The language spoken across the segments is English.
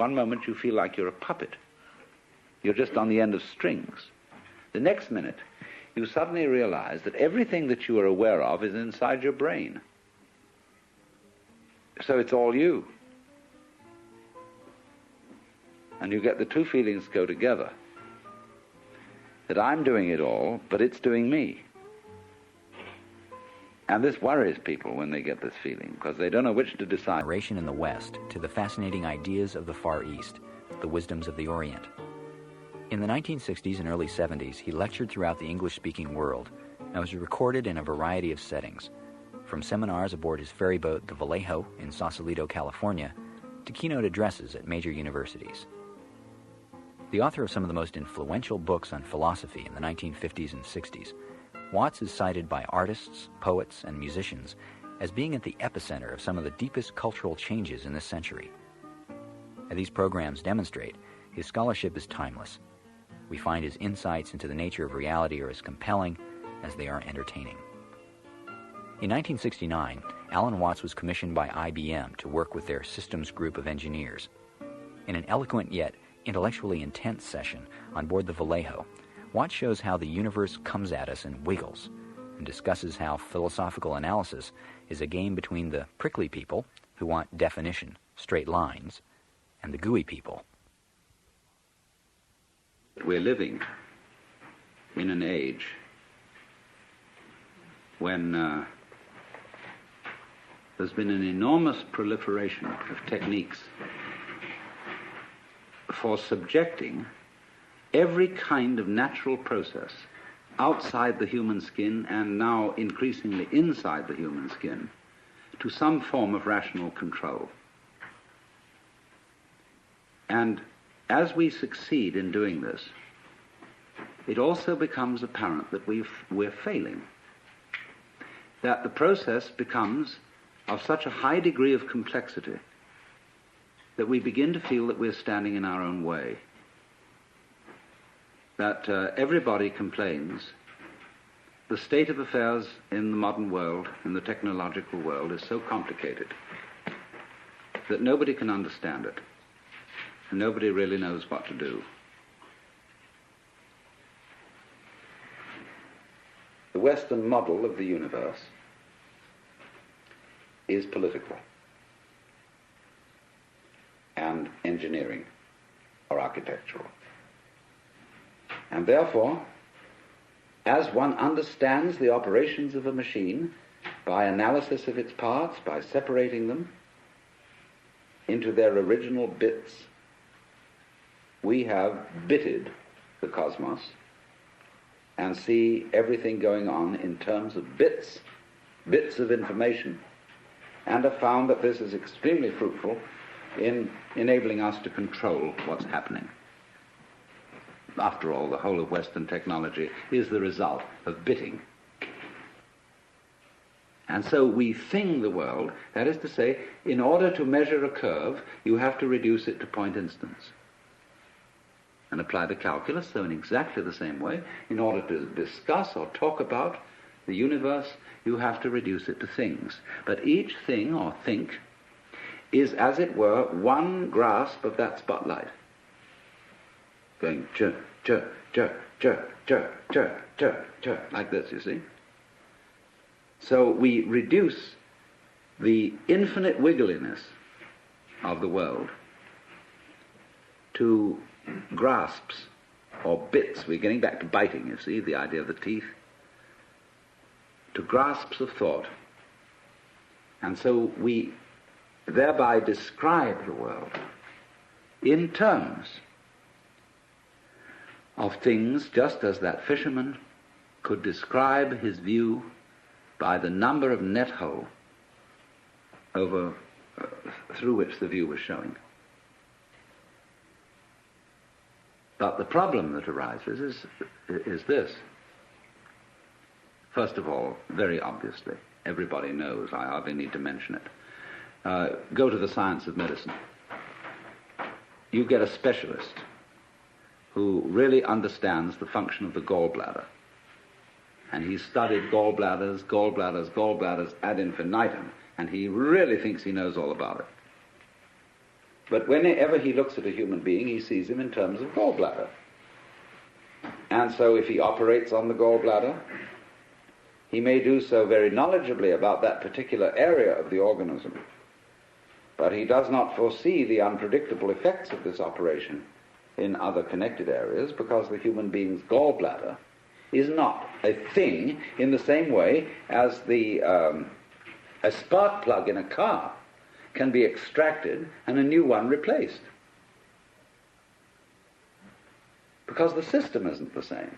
One moment you feel like you're a puppet. You're just on the end of strings. The next minute, you suddenly realize that everything that you are aware of is inside your brain. So it's all you. And you get the two feelings go together. That I'm doing it all, but it's doing me. And this worries people when they get this feeling, because they don't know which to decide. In the West to the fascinating ideas of the Far East, the wisdoms of the Orient. In the 1960s and early 70s, he lectured throughout the English-speaking world and was recorded in a variety of settings, from seminars aboard his ferry boat, the Vallejo, in Sausalito, California, to keynote addresses at major universities. The author of some of the most influential books on philosophy in the 1950s and 60s, Watts is cited by artists, poets, and musicians as being at the epicenter of some of the deepest cultural changes in this century. As these programs demonstrate, his scholarship is timeless. We find his insights into the nature of reality are as compelling as they are entertaining. In 1969, Alan Watts was commissioned by IBM to work with their systems group of engineers. In an eloquent yet intellectually intense session on board the Vallejo, Watts shows how the universe comes at us and wiggles, and discusses how philosophical analysis is a game between the prickly people, who want definition, straight lines, and the gooey people. We're living in an age when there's been an enormous proliferation of techniques for subjecting every kind of natural process outside the human skin, and now increasingly inside the human skin, to some form of rational control. And as we succeed in doing this, it also becomes apparent that we're failing, that the process becomes of such a high degree of complexity that we begin to feel that we're standing in our own way. That everybody complains the state of affairs in the modern world, in the technological world, is so complicated that nobody can understand it, and nobody really knows what to do. The Western model of the universe is political and engineering or architectural. And therefore, as one understands the operations of a machine by analysis of its parts, by separating them into their original bits, we have bitted the cosmos and see everything going on in terms of bits of information, and have found that this is extremely fruitful in enabling us to control what's happening. After all, the whole of Western technology is the result of bitting. And so we thing the world, that is to say, in order to measure a curve, you have to reduce it to point instants. And apply the calculus, so in exactly the same way, in order to discuss or talk about the universe, you have to reduce it to things. But each thing or think is, as it were, one grasp of that spotlight. Going chur, chur, chur, chur, chur, chur, chur, chur, like this, you see. So we reduce the infinite wiggliness of the world to grasps or bits. We're getting back to biting, you see, the idea of the teeth. To grasps of thought. And so we thereby describe the world in terms of things, just as that fisherman could describe his view by the number of net hole over through which the view was showing. But the problem that arises is this. First of all, very obviously, everybody knows, I hardly need to mention it. Go to the science of medicine. You get a specialist who really understands the function of the gallbladder. And he's studied gallbladders ad infinitum, and he really thinks he knows all about it. But whenever he looks at a human being, he sees him in terms of gallbladder. And so if he operates on the gallbladder, he may do so very knowledgeably about that particular area of the organism, but he does not foresee the unpredictable effects of this operation in other connected areas, because the human being's gallbladder is not a thing in the same way as a spark plug in a car can be extracted and a new one replaced. Because the system isn't the same.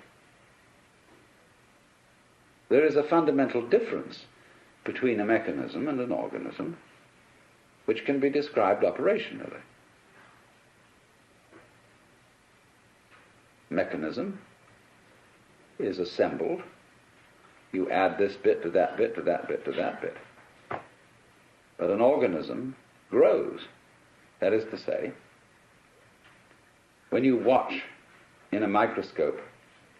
There is a fundamental difference between a mechanism and an organism, which can be described operationally. Mechanism is assembled. You add this bit to that bit to that bit to that bit. But an organism grows. That is to say, when you watch in a microscope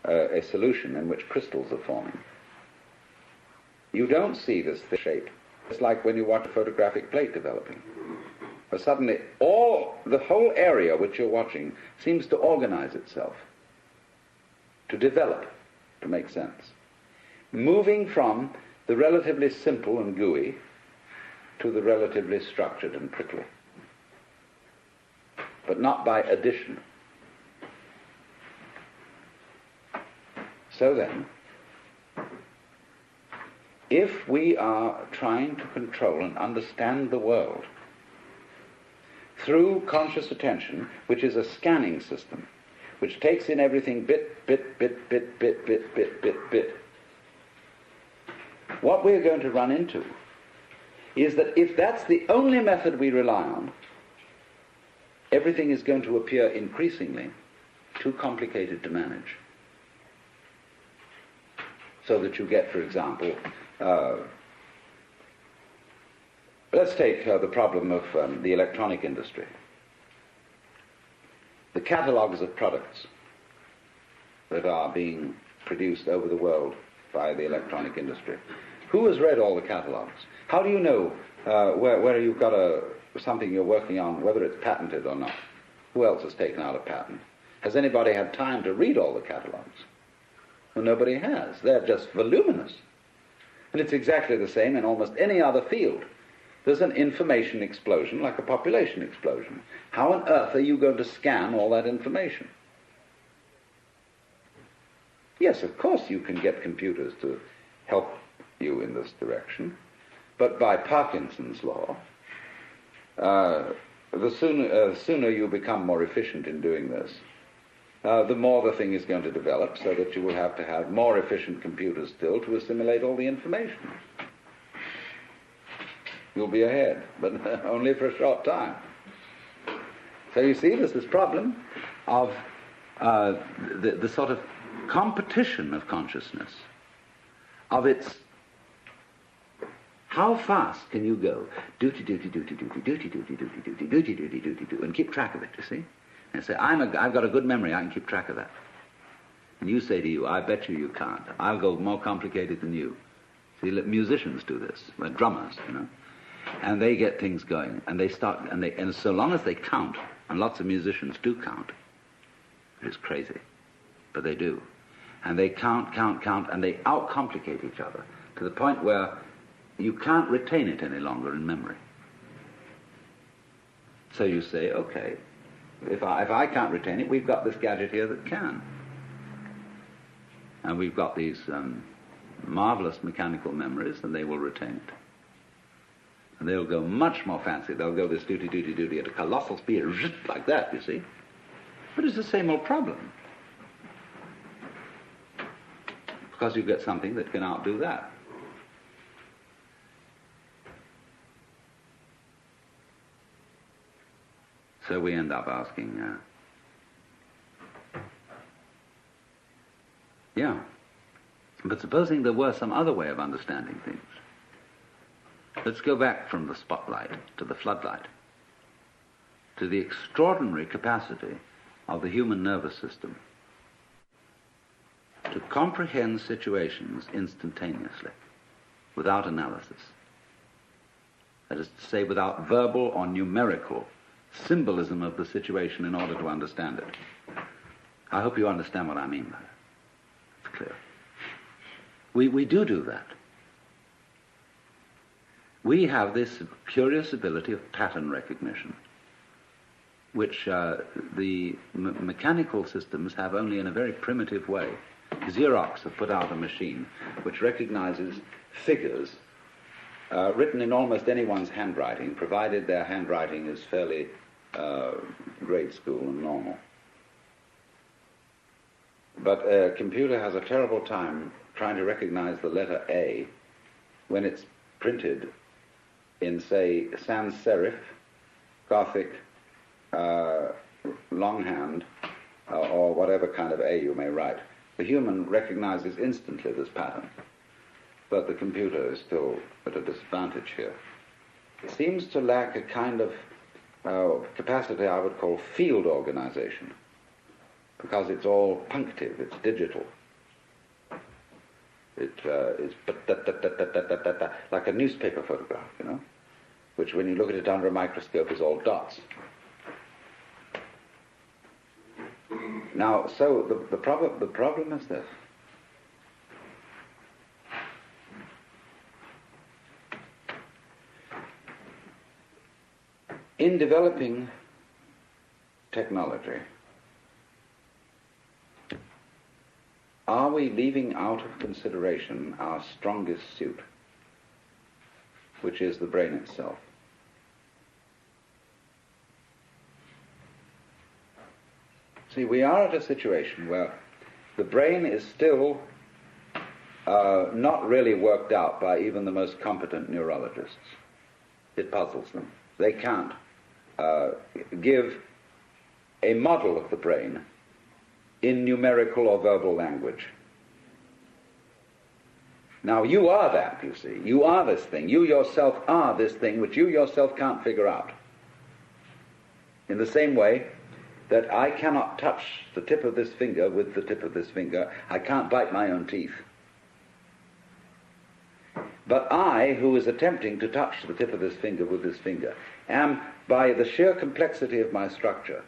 a solution in which crystals are forming, you don't see this shape. It's like when you watch a photographic plate developing. But suddenly the whole area which you're watching seems to organize itself, to develop, to make sense. Moving from the relatively simple and gooey to the relatively structured and prickly. But not by addition. So then, if we are trying to control and understand the world through conscious attention, which is a scanning system, which takes in everything bit, bit, bit, bit, bit, bit, bit, bit, bit, what we're going to run into is that if that's the only method we rely on, everything is going to appear increasingly too complicated to manage. So that you get, for example, let's take the problem of the electronic industry. The catalogues of products that are being produced over the world by the electronic industry. Who has read all the catalogues? How do you know where you've got something you're working on, whether it's patented or not? Who else has taken out a patent? Has anybody had time to read all the catalogues? Well, nobody has. They're just voluminous. And it's exactly the same in almost any other field. There's an information explosion like a population explosion. How on earth are you going to scan all that information? Yes, of course you can get computers to help you in this direction, but by Parkinson's law, the sooner you become more efficient in doing this, the more the thing is going to develop, so that you will have to have more efficient computers still to assimilate all the information. You'll be ahead, but only for a short time. So you see, there's this problem of the sort of competition of consciousness, of its how fast can you go, duty, duty, duty, duty, duty, duty, duty, duty, duty, duty, duty, duty, and keep track of it, you see? And say, I've got a good memory, I can keep track of that. And you say to you, I bet you can't. I'll go more complicated than you. See, musicians do this, drummers, you know. And they get things going, and they start, and so long as they count, and lots of musicians do count, it's crazy, but they do. And they count, and they outcomplicate each other to the point where you can't retain it any longer in memory. So you say, okay, if I can't retain it, we've got this gadget here that can. And we've got these marvelous mechanical memories, and they will retain it. And they'll go much more fancy. They'll go this duty, duty, duty at a colossal speed, like that, you see. But it's the same old problem. Because you get something that can outdo that. So we end up asking, but supposing there were some other way of understanding things. Let's go back from the spotlight to the floodlight, to the extraordinary capacity of the human nervous system to comprehend situations instantaneously, without analysis. That is to say, without verbal or numerical symbolism of the situation in order to understand it. I hope you understand what I mean by that. It's clear. We do that. We have this curious ability of pattern recognition, which the mechanical systems have only in a very primitive way. Xerox have put out a machine which recognizes figures written in almost anyone's handwriting, provided their handwriting is fairly grade school and normal. But a computer has a terrible time trying to recognize the letter A when it's printed in, say, sans serif, Gothic, longhand, or whatever kind of A you may write. The human recognizes instantly this pattern, but the computer is still at a disadvantage here. It seems to lack a kind of capacity I would call field organization, because it's all punctive, it's digital. It's like a newspaper photograph, you know, which when you look at it under a microscope is all dots. Now, so the problem is this. In developing technology, are we leaving out of consideration our strongest suit, which is the brain itself? See, we are at a situation where the brain is still not really worked out by even the most competent neurologists. It puzzles them. They can't give a model of the brain in numerical or verbal language. Now, you are that, you see. You are this thing. You yourself are this thing which you yourself can't figure out. In the same way that I cannot touch the tip of this finger with the tip of this finger. I can't bite my own teeth. But I, who is attempting to touch the tip of this finger with this finger, am, by the sheer complexity of my structure,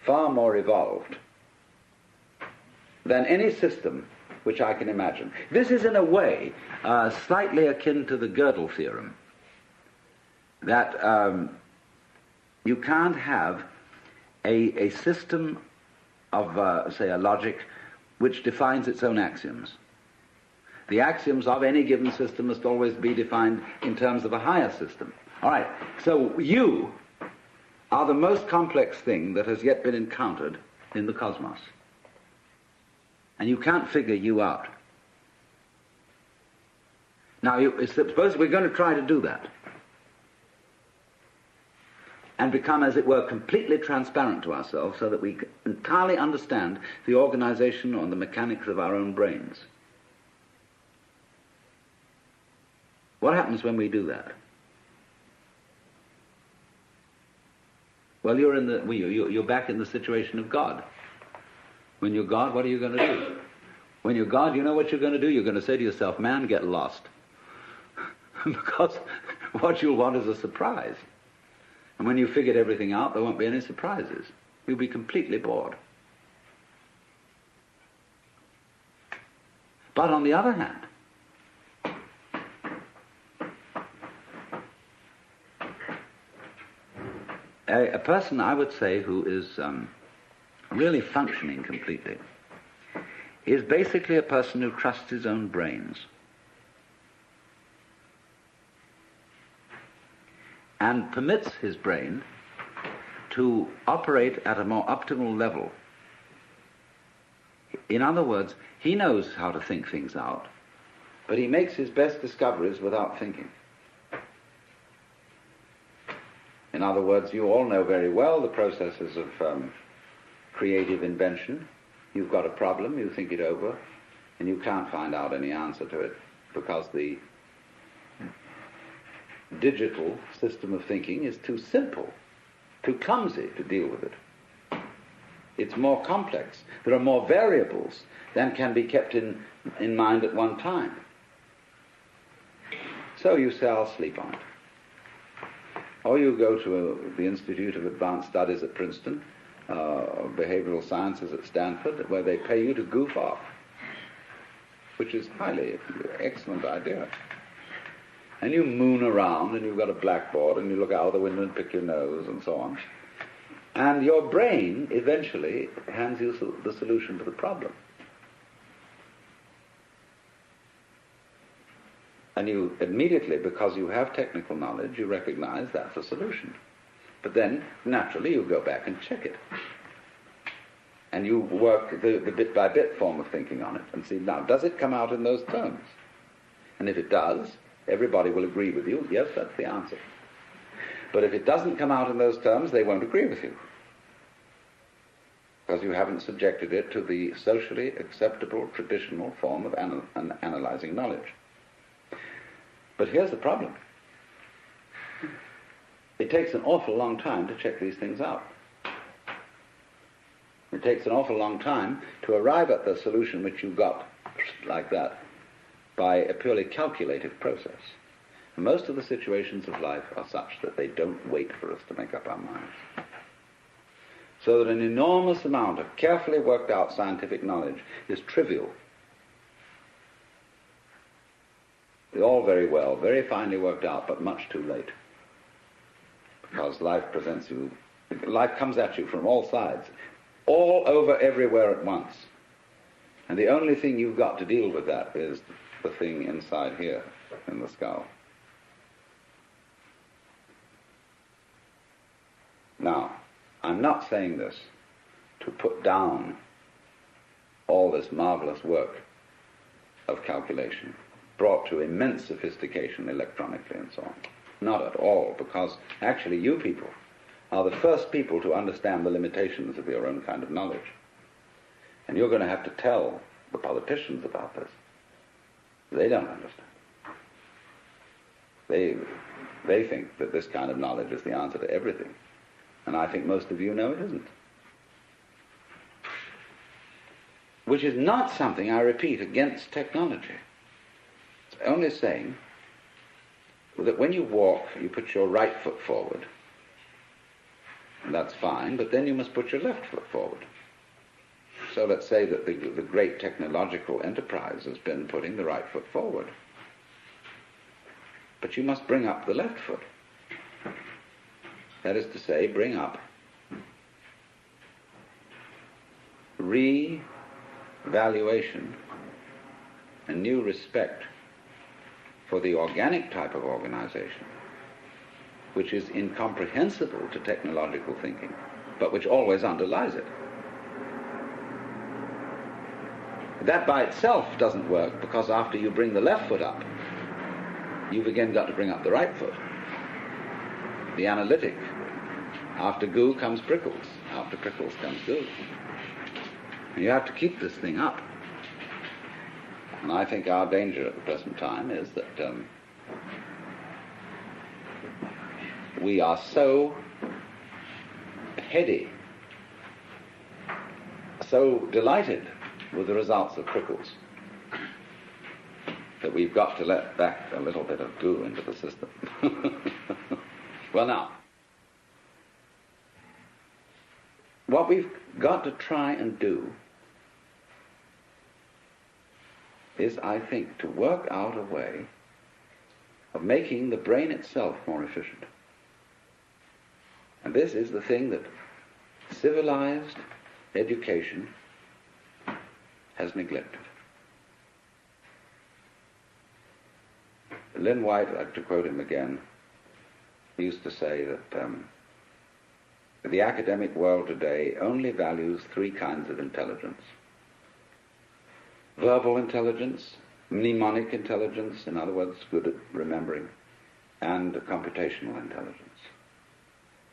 far more evolved than any system which I can imagine. This is, in a way, slightly akin to the Gödel theorem, that you can't have a system of, say, a logic which defines its own axioms. The axioms of any given system must always be defined in terms of a higher system. All right, so you are the most complex thing that has yet been encountered in the cosmos. And you can't figure you out. Now, suppose we're going to try to do that and become, as it were, completely transparent to ourselves so that we entirely understand the organization or the mechanics of our own brains. What happens when we do that? Well, you're back in the situation of God. When you're God, what are you going to do? When you're God, you know what you're going to do? You're going to say to yourself, man, get lost. Because what you'll want is a surprise. And when you've figured everything out, there won't be any surprises. You'll be completely bored. But on the other hand, a person, I would say, who is really functioning completely is basically a person who trusts his own brains and permits his brain to operate at a more optimal level. In other words, he knows how to think things out, but he makes his best discoveries without thinking. In other words, you all know very well the processes of creative invention. You've got a problem, you think it over, and you can't find out any answer to it because the digital system of thinking is too simple, too clumsy to deal with it. It's more complex. There are more variables than can be kept in mind at one time. So you say, I'll sleep on it. Or you go to the Institute of Advanced Studies at Princeton, Behavioral Sciences at Stanford, where they pay you to goof off, which is highly excellent idea. And you moon around, and you've got a blackboard, and you look out the window and pick your nose, and so on. And your brain eventually hands you the solution to the problem. And you immediately, because you have technical knowledge, you recognize that's a solution. But then, naturally, you go back and check it. And you work the bit-by-bit form of thinking on it and see, now, does it come out in those terms? And if it does, everybody will agree with you, yes, that's the answer. But if it doesn't come out in those terms, they won't agree with you, because you haven't subjected it to the socially acceptable, traditional form of analyzing knowledge. But here's the problem. It takes an awful long time to check these things out. It takes an awful long time to arrive at the solution which you got like that by a purely calculative process. And most of the situations of life are such that they don't wait for us to make up our minds. So that an enormous amount of carefully worked out scientific knowledge is trivial. It's all very well, very finely worked out, but much too late. Because life comes at you from all sides, all over, everywhere at once. And the only thing you've got to deal with that is the thing inside here, in the skull. Now, I'm not saying this to put down all this marvelous work of calculation, brought to immense sophistication electronically and so on. Not at all, because actually you people are the first people to understand the limitations of your own kind of knowledge. And you're going to have to tell the politicians about this. They don't understand. They think that this kind of knowledge is the answer to everything. And I think most of you know it isn't. Which is not something, I repeat, against technology. It's only saying that when you walk, you put your right foot forward. And that's fine, but then you must put your left foot forward. So let's say that the great technological enterprise has been putting the right foot forward. But you must bring up the left foot. That is to say, bring up re-valuation and new respect for the organic type of organization, which is incomprehensible to technological thinking, but which always underlies it. That by itself doesn't work, because after you bring the left foot up, you've again got to bring up the right foot. The analytic. After goo comes prickles. After prickles comes goo. And you have to keep this thing up. And I think our danger at the present time is that we are so heady, so delighted with the results of prickles, that we've got to let back a little bit of goo into the system. Well, now, what we've got to try and do is, I think, to work out a way of making the brain itself more efficient. And this is the thing that civilized education has neglected. Lynn White, I'd like to quote him again, used to say that the academic world today only values three kinds of intelligence: verbal intelligence, mnemonic intelligence, in other words, good at remembering, and computational intelligence.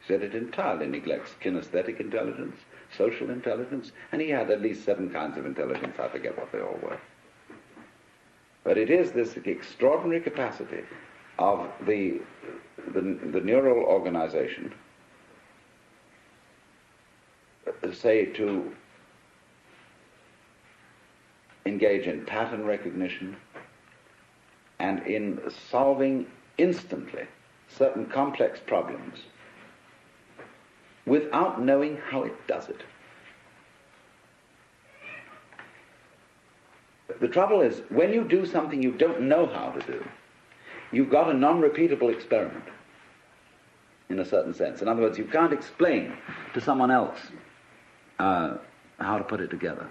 He said it entirely neglects kinesthetic intelligence, social intelligence, and he had at least 7 kinds of intelligence. I forget what they all were. But it is this extraordinary capacity of the neural organization, say, to engage in pattern recognition and in solving instantly certain complex problems without knowing how it does it. The trouble is, when you do something you don't know how to do, you've got a non-repeatable experiment, in a certain sense. In other words, you can't explain to someone else how to put it together.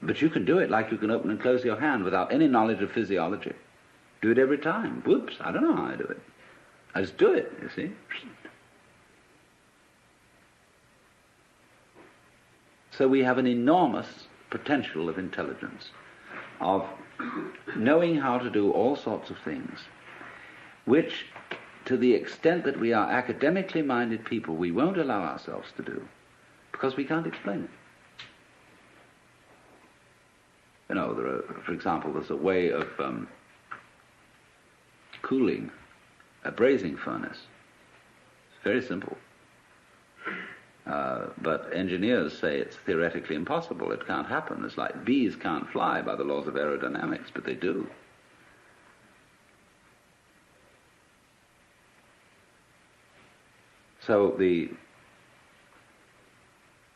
But you can do it like you can open and close your hand without any knowledge of physiology. Do it every time. Whoops, I don't know how I do it. I just do it, you see. So we have an enormous potential of intelligence, of knowing how to do all sorts of things, which, to the extent that we are academically minded people, we won't allow ourselves to do, because we can't explain it. You know, for example, there's a way of cooling a brazing furnace. It's very simple. But engineers say it's theoretically impossible. It can't happen. It's like bees can't fly by the laws of aerodynamics, but they do. So the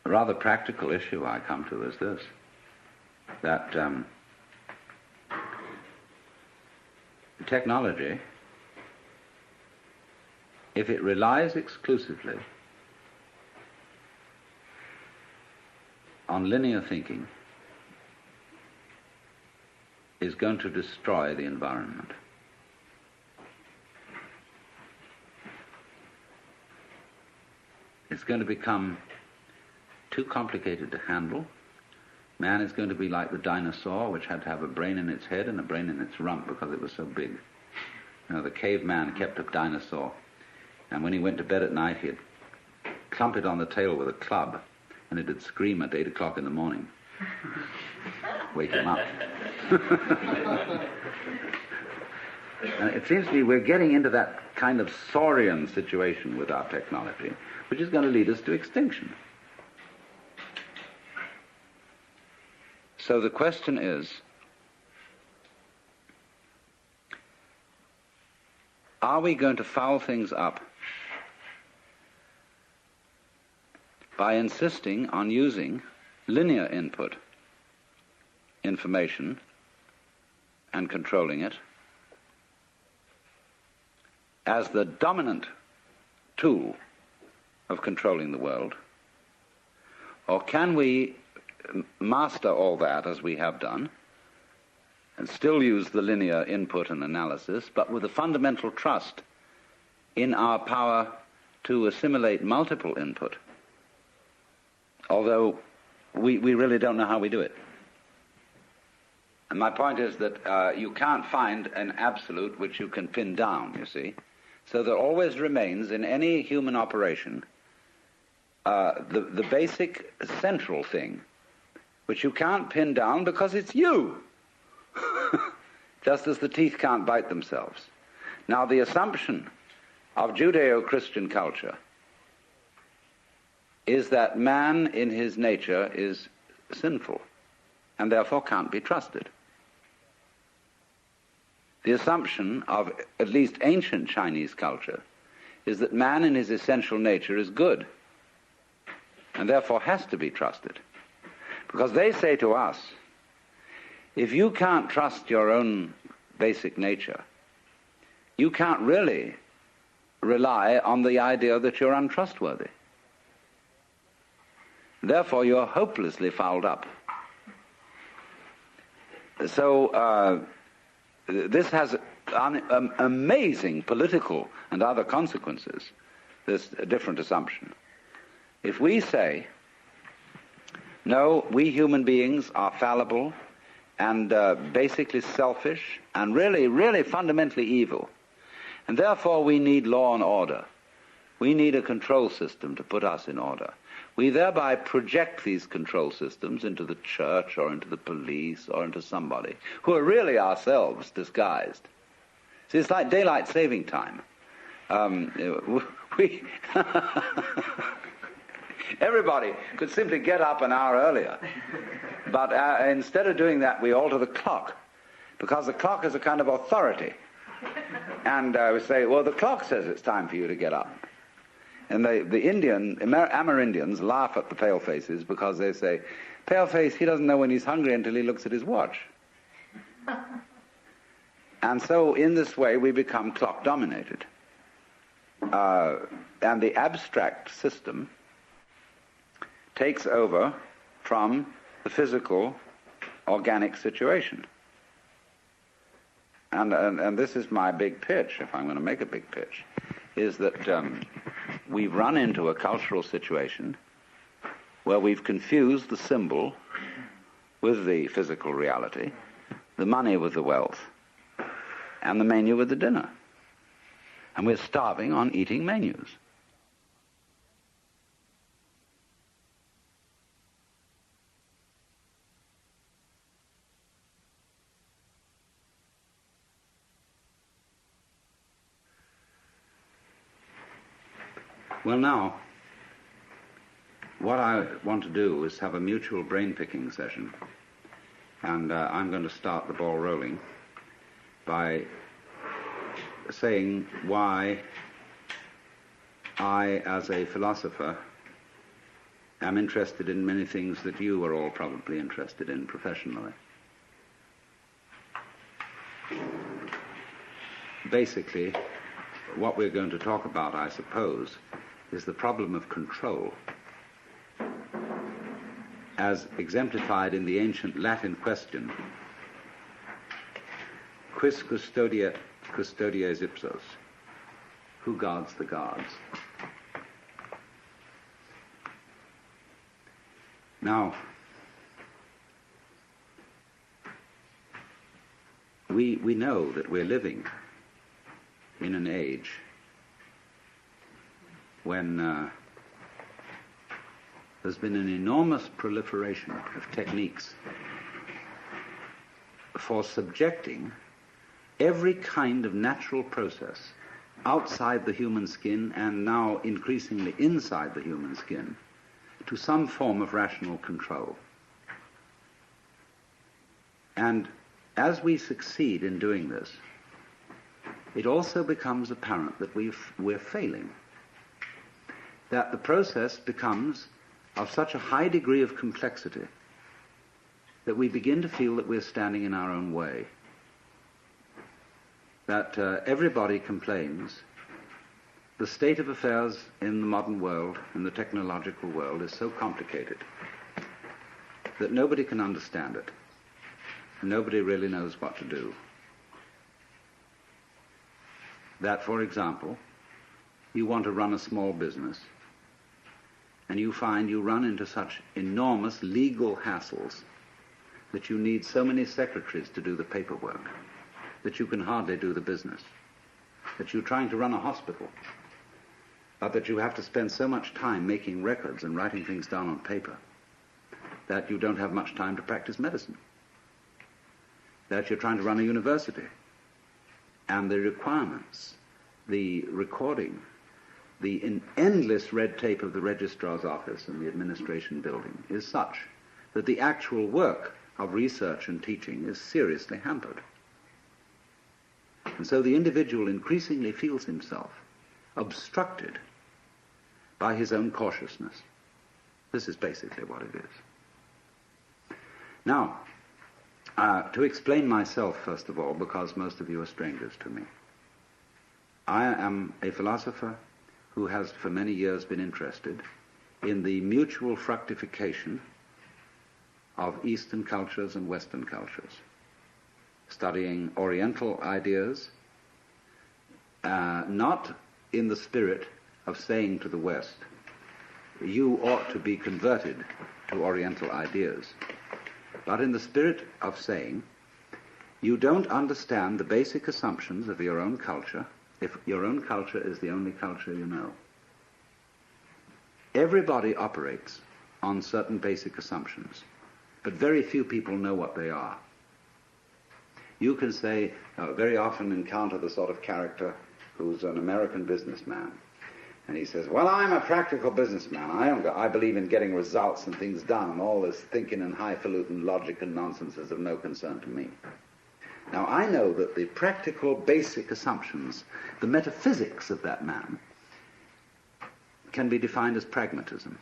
rather practical issue I come to is this, that technology, if it relies exclusively on linear thinking, is going to destroy the environment. It's going to become too complicated to handle. Man is going to be like the dinosaur, which had to have a brain in its head and a brain in its rump because it was so big. You know, the caveman kept a dinosaur, and when he went to bed at night, he'd clump it on the tail with a club, and it'd scream at 8 o'clock in the morning. Wake him up. And it seems to me we're getting into that kind of saurian situation with our technology, which is going to lead us to extinction. So the question is, are we going to foul things up by insisting on using linear input information and controlling it as the dominant tool of controlling the world? Or can we master all that as we have done and still use the linear input and analysis, but with a fundamental trust in our power to assimilate multiple input, although we really don't know how we do it? And my point is that you can't find an absolute which you can pin down, you see. So there always remains in any human operation the basic central thing, which you can't pin down because it's you. Just as the teeth can't bite themselves. Now, the assumption of Judeo-Christian culture is that man in his nature is sinful and therefore can't be trusted. The assumption of at least ancient Chinese culture is that man in his essential nature is good and therefore has to be trusted. Because they say to us, if you can't trust your own basic nature, you can't really rely on the idea that you're untrustworthy. Therefore, you're hopelessly fouled up. So this has amazing political and other consequences, this different assumption. If we say, no, we human beings are fallible and basically selfish and really fundamentally evil, and therefore we need law and order. We need a control system to put us in order. We thereby project these control systems into the church or into the police or into somebody who are really ourselves disguised. See, it's like daylight saving time. Everybody could simply get up an hour earlier. But instead of doing that, we alter the clock, because the clock is a kind of authority And we say, well, the clock says it's time for you to get up. And the Amerindians laugh at the palefaces because they say, paleface, he doesn't know when he's hungry until he looks at his watch. And so in this way we become clock-dominated. And the abstract system takes over from the physical, organic situation. And this is my big pitch, if I'm going to make a big pitch, is that we've run into a cultural situation where we've confused the symbol with the physical reality, the money with the wealth, and the menu with the dinner. And we're starving on eating menus. Well, now, what I want to do is have a mutual brain-picking session, and I'm going to start the ball rolling by saying why I, as a philosopher, am interested in many things that you are all probably interested in professionally. Basically, what we're going to talk about, I suppose, is the problem of control, as exemplified in the ancient Latin question, quis custodia custodies ipsos, who guards the guards? Now, we know that we're living in an age when there's been an enormous proliferation of techniques for subjecting every kind of natural process outside the human skin and now increasingly inside the human skin to some form of rational control. And as we succeed in doing this, it also becomes apparent that we're failing, that the process becomes of such a high degree of complexity that we begin to feel that we're standing in our own way, that everybody complains the state of affairs in the modern world, in the technological world, is so complicated that nobody can understand it. Nobody really knows what to do. That, for example, you want to run a small business, and you find you run into such enormous legal hassles that you need so many secretaries to do the paperwork that you can hardly do the business, that you're trying to run a hospital, but that you have to spend so much time making records and writing things down on paper that you don't have much time to practice medicine, that you're trying to run a university, and the requirements, the recording, the endless red tape of the registrar's office and the administration building is such that the actual work of research and teaching is seriously hampered. And so the individual increasingly feels himself obstructed by his own cautiousness. This is basically what it is. Now, to explain myself, first of all, because most of you are strangers to me, I am a philosopher who has for many years been interested in the mutual fructification of Eastern cultures and Western cultures, studying Oriental ideas, not in the spirit of saying to the West, you ought to be converted to Oriental ideas, but in the spirit of saying, you don't understand the basic assumptions of your own culture if your own culture is the only culture you know. Everybody operates on certain basic assumptions, but very few people know what they are. You can say, very often encounter the sort of character who's an American businessman, and he says, well, I'm a practical businessman. I believe in getting results and things done, and all this thinking and highfalutin logic and nonsense is of no concern to me. Now, I know that the practical basic assumptions, the metaphysics of that man, can be defined as pragmatism,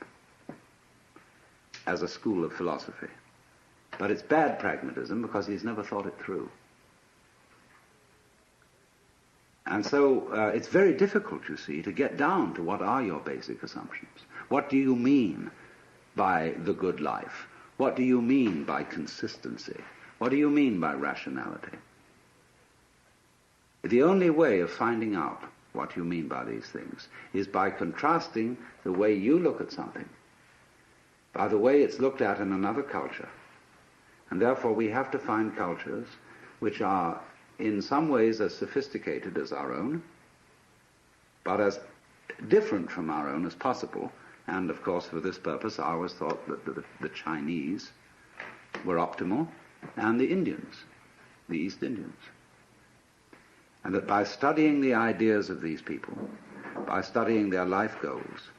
as a school of philosophy. But it's bad pragmatism because he's never thought it through. And so it's very difficult, you see, to get down to what are your basic assumptions. What do you mean by the good life? What do you mean by consistency? What do you mean by rationality? The only way of finding out what you mean by these things is by contrasting the way you look at something by the way it's looked at in another culture. And therefore we have to find cultures which are in some ways as sophisticated as our own, but as different from our own as possible. And of course, for this purpose, I always thought that the Chinese were optimal, and the Indians, the East Indians. And that by studying the ideas of these people, by studying their life goals,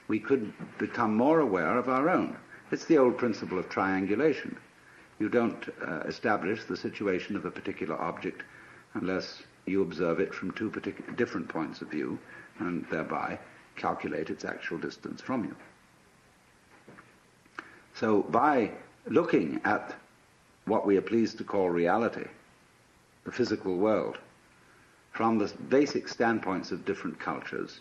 we could become more aware of our own. It's the old principle of triangulation. You don't establish the situation of a particular object unless you observe it from two different points of view and thereby calculate its actual distance from you. So by looking at what we are pleased to call reality, the physical world, from the basic standpoints of different cultures,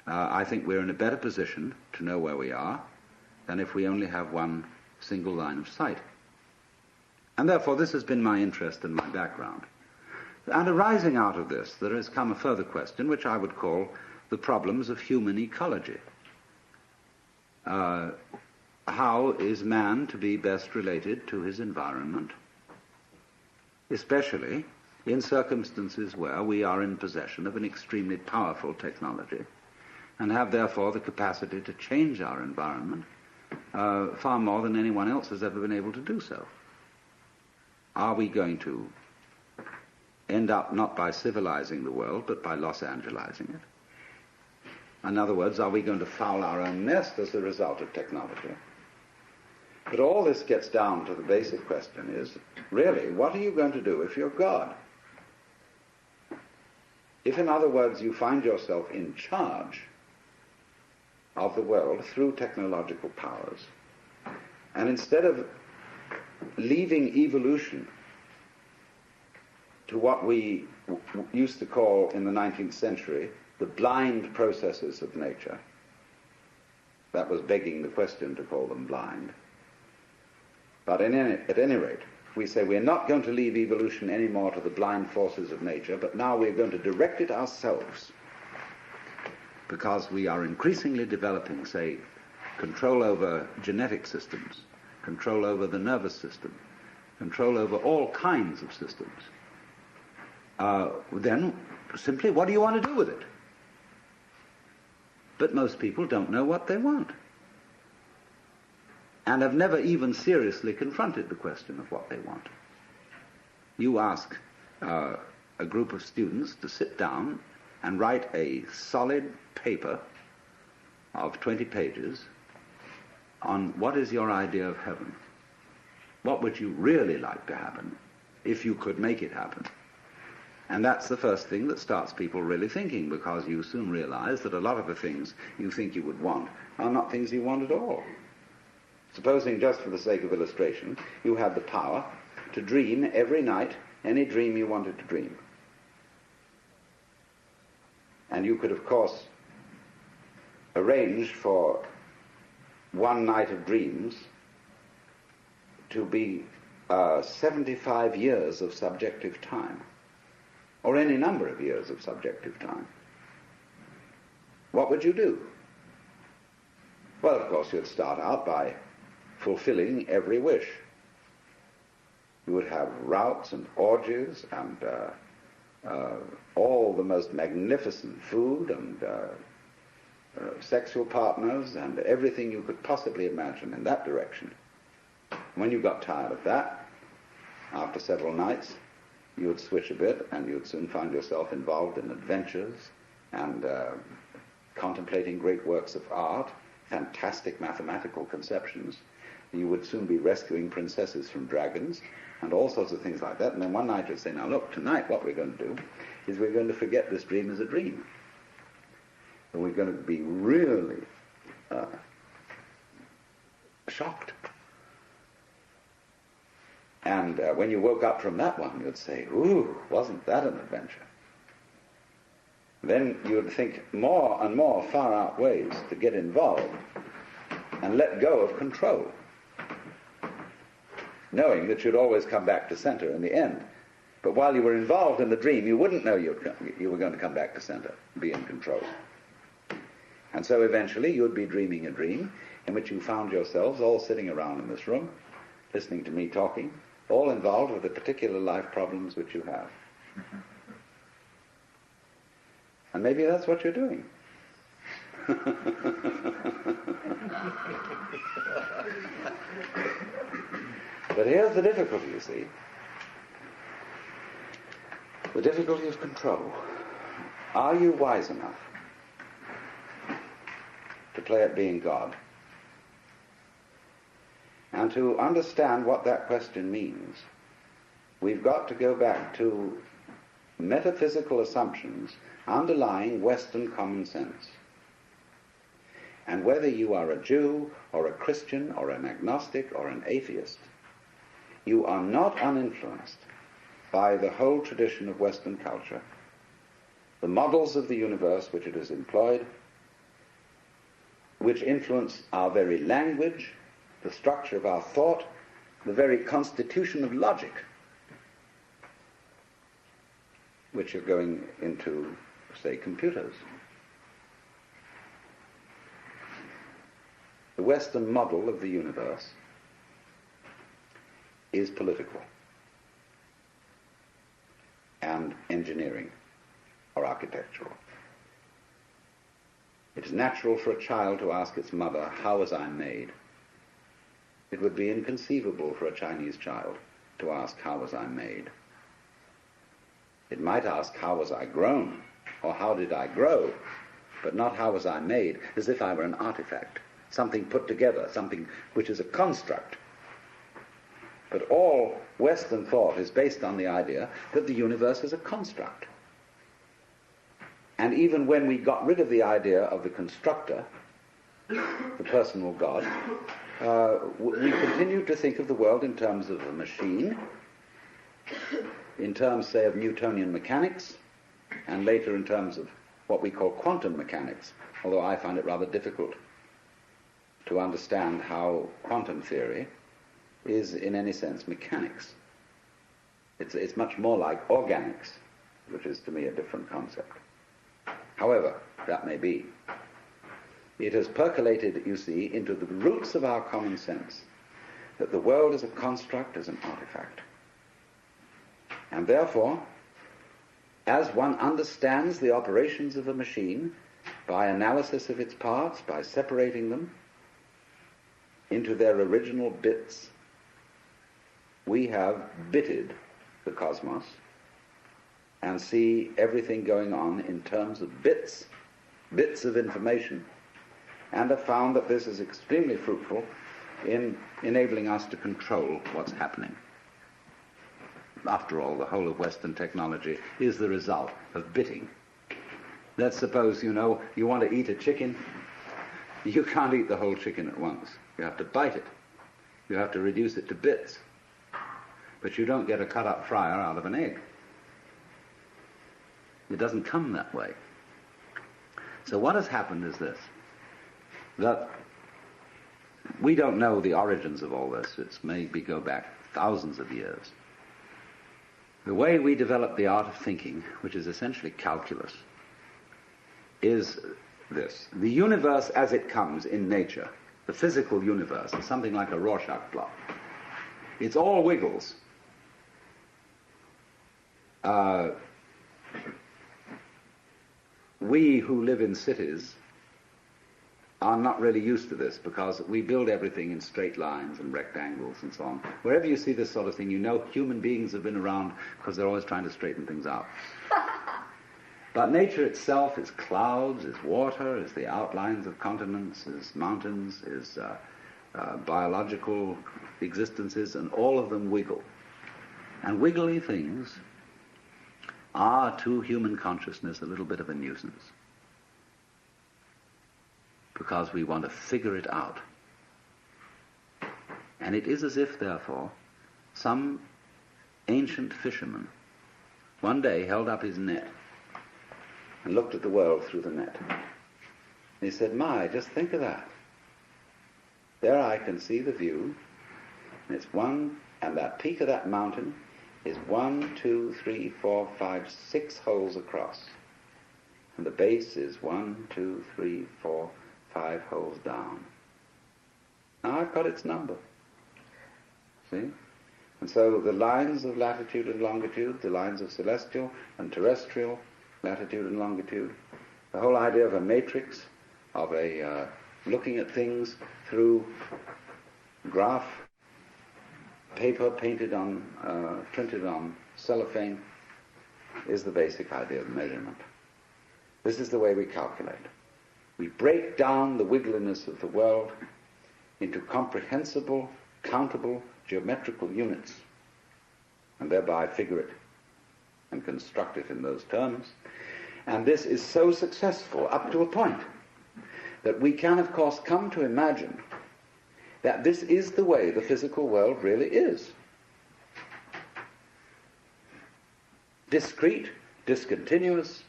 I think we're in a better position to know where we are than if we only have one single line of sight. And therefore this has been my interest and my background. And arising out of this, there has come a further question, which I would call the problems of human ecology. How is man to be best related to his environment, especially in circumstances where we are in possession of an extremely powerful technology and have therefore the capacity to change our environment far more than anyone else has ever been able to do so? Are we going to end up not by civilizing the world, but by Los Angelizing it? In other words, are we going to foul our own nest as a result of technology? But all this gets down to the basic question is, really, what are you going to do if you're God? If, in other words, you find yourself in charge of the world through technological powers, and instead of leaving evolution to what we used to call in the 19th century the blind processes of nature, that was begging the question to call them blind. But at any rate, we say we're not going to leave evolution anymore to the blind forces of nature, but now we're going to direct it ourselves, because we are increasingly developing, say, control over genetic systems, control over the nervous system, control over all kinds of systems. Then, simply, what do you want to do with it? But most people don't know what they want, and have never even seriously confronted the question of what they want. You ask a group of students to sit down and write a solid paper of 20 pages on what is your idea of heaven. What would you really like to happen if you could make it happen? And that's the first thing that starts people really thinking, because you soon realize that a lot of the things you think you would want are not things you want at all. Supposing, just for the sake of illustration, you had the power to dream every night any dream you wanted to dream. And you could, of course, arrange for one night of dreams to be 75 years of subjective time, or any number of years of subjective time. What would you do? Well, of course, you'd start out by fulfilling every wish. You would have routs and orgies and all the most magnificent food and sexual partners and everything you could possibly imagine in that direction. When you got tired of that, after several nights, you would switch a bit and you'd soon find yourself involved in adventures and contemplating great works of art, fantastic mathematical conceptions, you would soon be rescuing princesses from dragons and all sorts of things like that. And then one night you'd say, now look, tonight what we're going to do is we're going to forget this dream as a dream. And we're going to be really shocked. And when you woke up from that one, you'd say, ooh, wasn't that an adventure? Then you would think more and more far-out ways to get involved and let go of control, knowing that you'd always come back to center in the end. But while you were involved in the dream, you wouldn't know you were going to come back to center, be in control. And so eventually you would be dreaming a dream in which you found yourselves all sitting around in this room, listening to me talking, all involved with the particular life problems which you have. And maybe that's what you're doing. But here's the difficulty, you see. The difficulty of control. Are you wise enough to play at being God? And to understand what that question means, we've got to go back to metaphysical assumptions underlying Western common sense. And whether you are a Jew or a Christian or an agnostic or an atheist, you are not uninfluenced by the whole tradition of Western culture, the models of the universe which it has employed, which influence our very language, the structure of our thought, the very constitution of logic, which are going into, say, computers. The Western model of the universe is political and engineering or architectural. It is natural for a child to ask its mother, how was I made? It would be inconceivable for a Chinese child to ask, how was I made? It might ask, how was I grown? Or how did I grow? But not how was I made, as if I were an artifact, something put together, something which is a construct. But all Western thought is based on the idea that the universe is a construct. And even when we got rid of the idea of the constructor, the personal God, we continued to think of the world in terms of a machine, in terms, say, of Newtonian mechanics, and later in terms of what we call quantum mechanics, although I find it rather difficult to understand how quantum theory is in any sense mechanics. It's much more like organics, which is to me a different concept. However, that may be. It has percolated, you see, into the roots of our common sense that the world is a construct, is an artifact. And therefore, as one understands the operations of a machine by analysis of its parts, by separating them into their original bits, we have bitted the cosmos and see everything going on in terms of bits of information, and have found that this is extremely fruitful in enabling us to control what's happening. After all, the whole of Western technology is the result of bitting. Let's suppose, you want to eat a chicken. You can't eat the whole chicken at once. You have to bite it. You have to reduce it to bits. But you don't get a cut-up fryer out of an egg. It doesn't come that way. So what has happened is this, that we don't know the origins of all this. It's maybe go back thousands of years. The way we develop the art of thinking, which is essentially calculus, is this. The universe as it comes in nature, the physical universe, is something like a Rorschach plot. It's all wiggles. We who live in cities are not really used to this because we build everything in straight lines and rectangles and so on. Wherever you see this sort of thing, you know human beings have been around because they're always trying to straighten things out. But nature itself is clouds, is water, is the outlines of continents, is mountains, is biological existences, and all of them wiggle. And wiggly things are, to human consciousness, a little bit of a nuisance, because we want to figure it out. And it is as if, therefore, some ancient fisherman one day held up his net and looked at the world through the net. And he said, "My, just think of that. There I can see the view, and it's one, and that peak of that mountain is 1, 2, 3, 4, 5, 6 holes across. And the base is 1, 2, 3, 4, 5 holes down. Now I've got its number. See? And so the lines of latitude and longitude, the lines of celestial and terrestrial latitude and longitude, the whole idea of a matrix, of a looking at things through graph paper painted on, printed on cellophane, is the basic idea of measurement. This is the way we calculate. We break down the wiggliness of the world into comprehensible, countable, geometrical units, and thereby figure it and construct it in those terms. And this is so successful up to a point that we can, of course, come to imagine that this is the way the physical world really is. Discrete, discontinuous,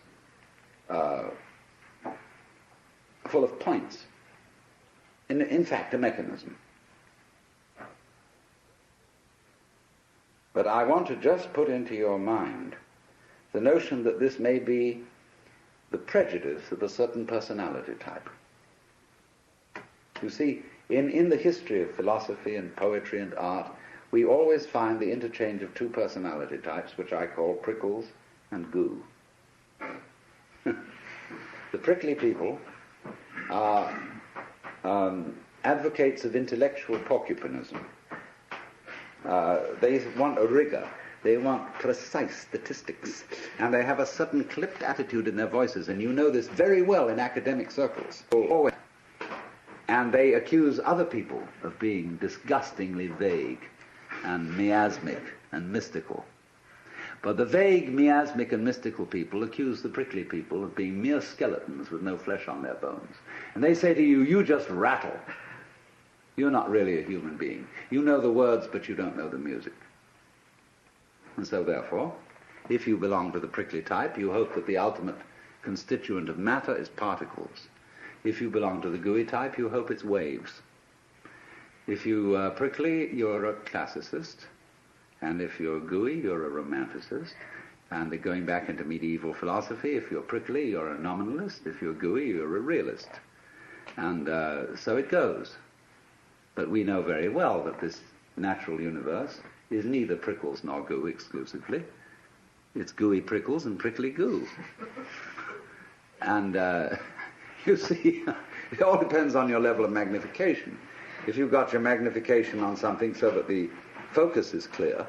full of points. In fact, a mechanism. But I want to just put into your mind the notion that this may be the prejudice of a certain personality type. You see, in the history of philosophy and poetry and art, we always find the interchange of two personality types, which I call prickles and goo. The prickly people are advocates of intellectual porcupinism. They want a rigor. They want precise statistics. And they have a certain clipped attitude in their voices, and you know this very well in academic circles. And they accuse other people of being disgustingly vague and miasmic and mystical. But the vague, miasmic and mystical people accuse the prickly people of being mere skeletons with no flesh on their bones. And they say to you, you just rattle. You're not really a human being. You know the words, but you don't know the music. And so therefore, if you belong to the prickly type, you hope that the ultimate constituent of matter is particles. If you belong to the gooey type, you hope it's waves. If you are prickly, you're a classicist. And if you're gooey, you're a romanticist. And going back into medieval philosophy, if you're prickly, you're a nominalist. If you're gooey, you're a realist. And so it goes. But we know very well that this natural universe is neither prickles nor goo exclusively. It's gooey prickles and prickly goo. And you see, it all depends on your level of magnification. If you've got your magnification on something so that the focus is clear,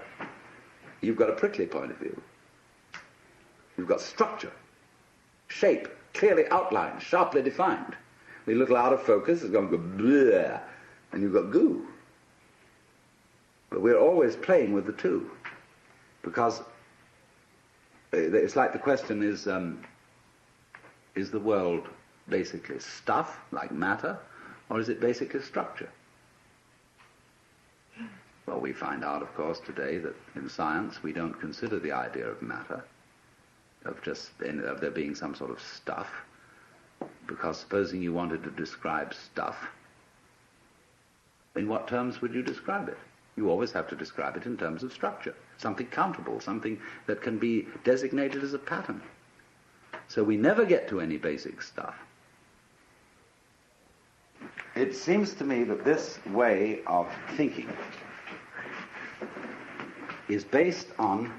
you've got a prickly point of view. You've got structure, shape, clearly outlined, sharply defined. The little out of focus is going to go bleh, and you've got goo. But we're always playing with the two, because it's like the question is the world basically stuff, like matter, or is it basically structure? Well, we find out, of course, today that in science we don't consider the idea of matter, of there being some sort of stuff, because supposing you wanted to describe stuff, in what terms would you describe it? You always have to describe it in terms of structure, something countable, something that can be designated as a pattern. So we never get to any basic stuff. It seems to me that this way of thinking is based on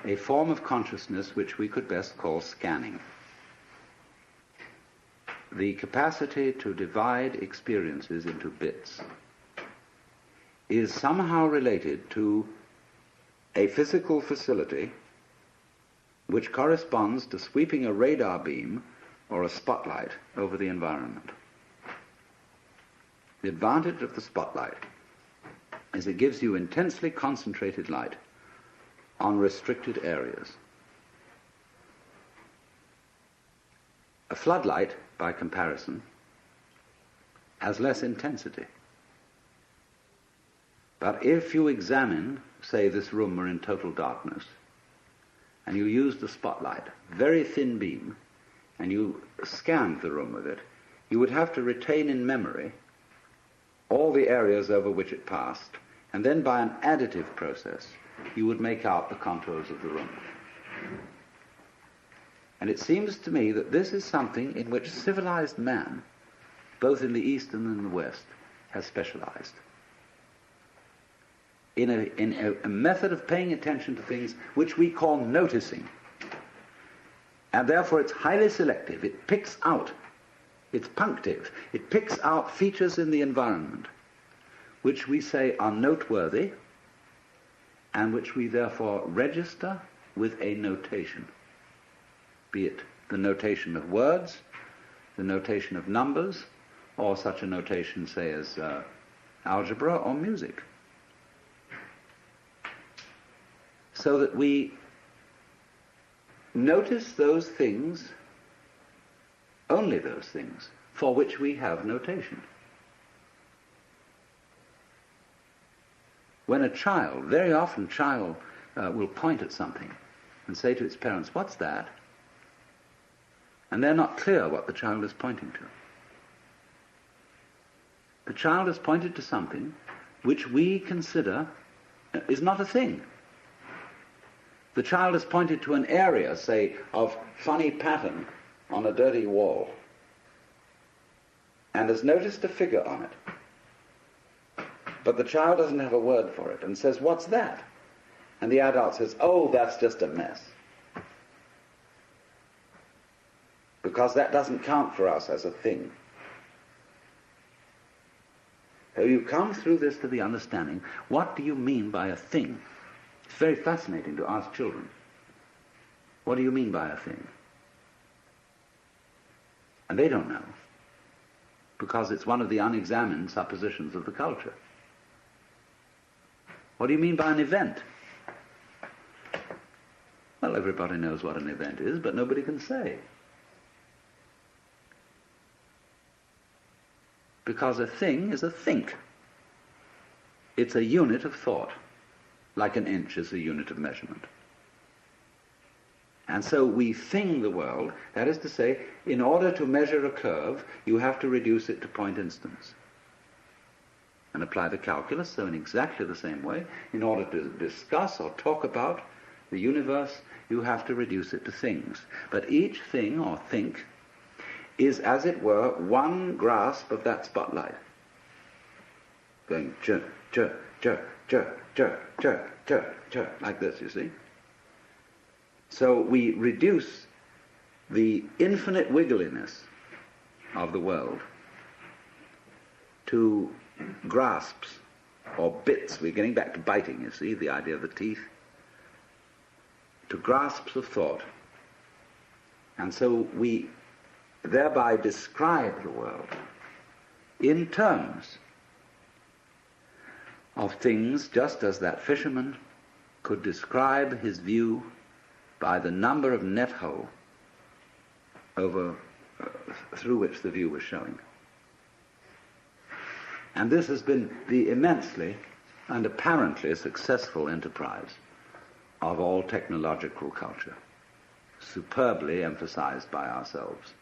a form of consciousness which we could best call scanning. The capacity to divide experiences into bits is somehow related to a physical facility which corresponds to sweeping a radar beam or a spotlight over the environment. The advantage of the spotlight is it gives you intensely concentrated light on restricted areas. A floodlight, by comparison, has less intensity. But if you examine, say, this room were in total darkness, and you use the spotlight, very thin beam, and you scanned the room with it, you would have to retain in memory all the areas over which it passed, and then by an additive process, you would make out the contours of the room. And it seems to me that this is something in which civilized man, both in the East and in the West, has specialized. In a method of paying attention to things which we call noticing. And therefore it's highly selective. It picks out, it's punctive. It picks out features in the environment which we say are noteworthy and which we therefore register with a notation. Be it the notation of words, the notation of numbers, or such a notation, say, as algebra or music. So that we notice those things, only those things, for which we have notation. When a child, very often child will point at something and say to its parents, "What's that?" And they're not clear what the child is pointing to. The child has pointed to something which we consider is not a thing. The child has pointed to an area, say, of funny pattern on a dirty wall, and has noticed a figure on it. But the child doesn't have a word for it and says, "What's that?" And the adult says, "Oh, that's just a mess." Because that doesn't count for us as a thing. So you come through this to the understanding, what do you mean by a thing? It's very fascinating to ask children, what do you mean by a thing? And they don't know, because it's one of the unexamined suppositions of the culture. What do you mean by an event? Well, everybody knows what an event is, but nobody can say. Because a thing is a think. It's a unit of thought, like an inch is a unit of measurement. And so we thing the world, that is to say, in order to measure a curve, you have to reduce it to point instants. And apply the calculus, so in exactly the same way, in order to discuss or talk about the universe, you have to reduce it to things. But each thing, or think, is, as it were, one grasp of that spotlight. Going chur, chur, chur, chur, chur, chur, chur, chur, like this, you see. So we reduce the infinite wiggliness of the world to grasps or bits. We're getting back to biting, you see, the idea of the teeth. To grasps of thought. And so we thereby describe the world in terms of things, just as that fisherman could describe his view by the number of net hole over through which the view was showing. And this has been the immensely and apparently successful enterprise of all technological culture, superbly emphasized by ourselves.